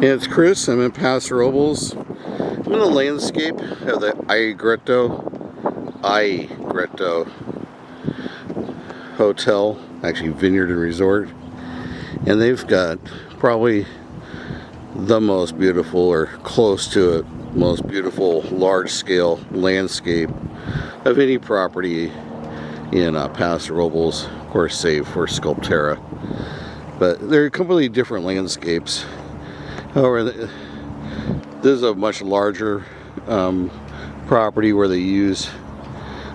Yeah, it's Chris. I'm in Paso Robles. I'm in the landscape of the Allegretto Hotel, actually Vineyard and Resort. And they've got probably the most beautiful, or close to it, most beautiful large-scale landscape of any property in Paso Robles, of course save for Sculptura. But they're completely different landscapes. However, this is a much larger property where they use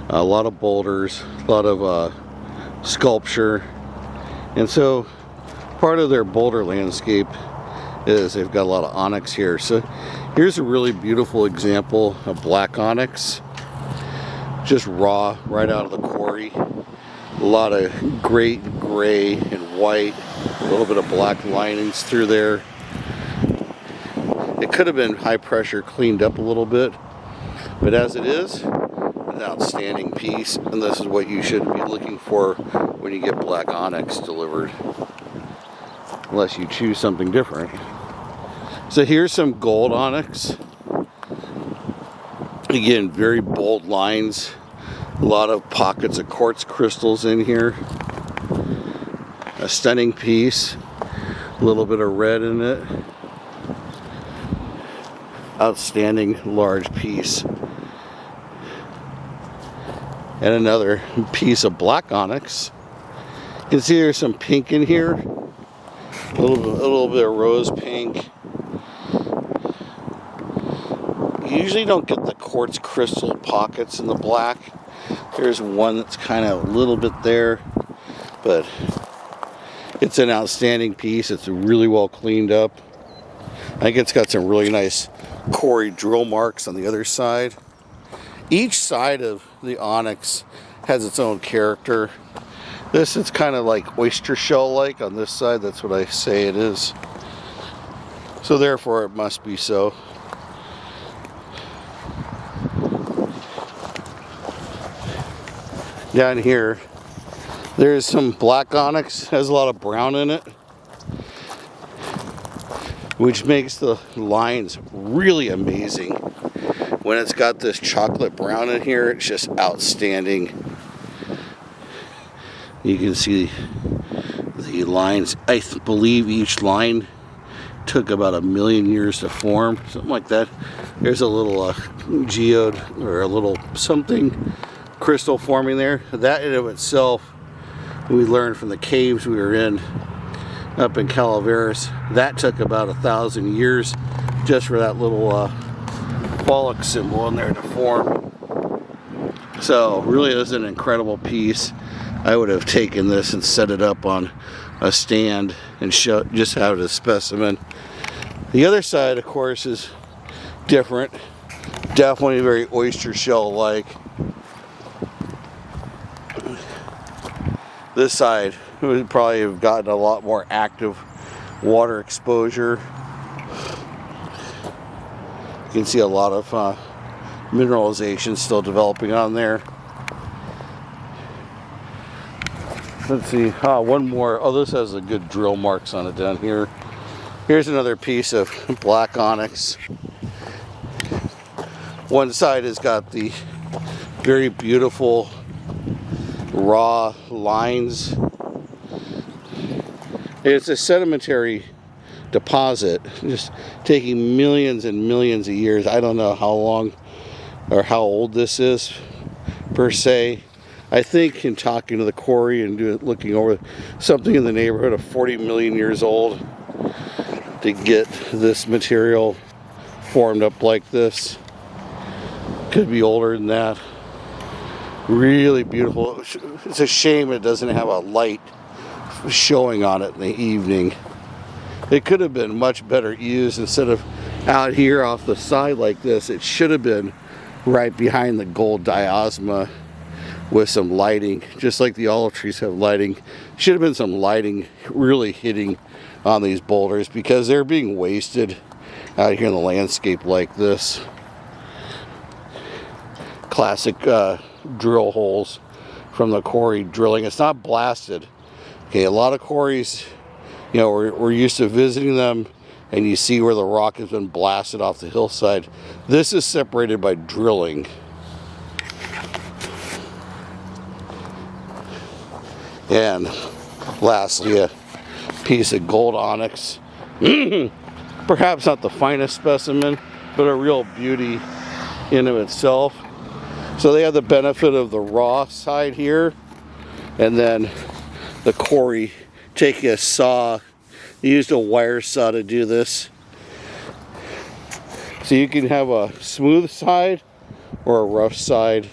a lot of boulders, a lot of sculpture, and so part of their boulder landscape is they've got a lot of onyx here. So here's a really beautiful example of black onyx, just raw right out of the quarry. A lot of great gray and white, a little bit of black linings through there. It could have been high pressure cleaned up a little bit, but as it is, an outstanding piece, and this is what you should be looking for when you get black onyx delivered, unless you choose something different. So here's some gold onyx. Again, very bold lines, a lot of pockets of quartz crystals in here. A stunning piece, a little bit of red in it. Outstanding large piece. And another piece of black onyx. You can see there's some pink in here, a little bit of rose pink. You usually don't get the quartz crystal pockets in the black. There's one that's kind of a little bit there, but it's an outstanding piece. It's really well cleaned up. I think it's got some really nice quarry drill marks on the other side. Each side of the onyx has its own character. This is kind of like oyster shell like on this side. That's what I say it is. So therefore it must be so. Down here there's some black onyx, has a lot of brown in it, which makes the lines really amazing. When it's got this chocolate brown in here, it's just outstanding. You can see the lines. I believe each line took about 1 million years to form, something like that. There's a little geode, or a little something crystal forming there. That in of itself, we learned from the caves we were in up in Calaveras, that took about 1,000 years just for that little bollock symbol in there to form. So really is an incredible piece. I would have taken this and set it up on a stand and just have it as a specimen. The other side, of course, is different. Definitely very oyster shell like. This side would probably have gotten a lot more active water exposure. You can see a lot of mineralization still developing on there. Let's see, one more. Oh, this has a good drill marks on it down here. Here's another piece of black onyx. One side has got the very beautiful raw lines. It's a sedimentary deposit, just taking millions and millions of years. I don't know how long or how old this is per se. I think in talking to the quarry and looking over, something in the neighborhood of 40 million years old to get this material formed up like this. Could be older than that. Really beautiful. It's a shame it doesn't have a light showing on it in the evening. It could have been much better used. Instead of out here off the side like this, it should have been right behind the gold diosma with some lighting, just like the olive trees have lighting. Should have been some lighting really hitting on these boulders, because they're being wasted out here in the landscape like this. Classic drill holes from the quarry drilling. It's not blasted. Okay, a lot of quarries, you know, we're used to visiting them and you see where the rock has been blasted off the hillside. This is separated by drilling. And lastly, a piece of gold onyx. Perhaps not the finest specimen, but a real beauty in of itself. So they have the benefit of the raw side here, and then the quarry taking a saw. They used a wire saw to do this. So you can have a smooth side or a rough side.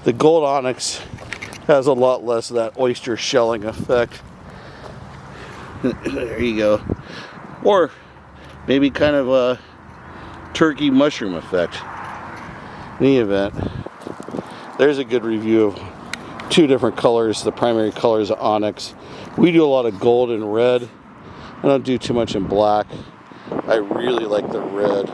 The gold onyx has a lot less of that oyster shelling effect. There you go. Or maybe kind of a turkey mushroom effect. In any event, there's a good review of two different colors, the primary colors of onyx. We do a lot of gold and red. I don't do too much in black. I really like the red.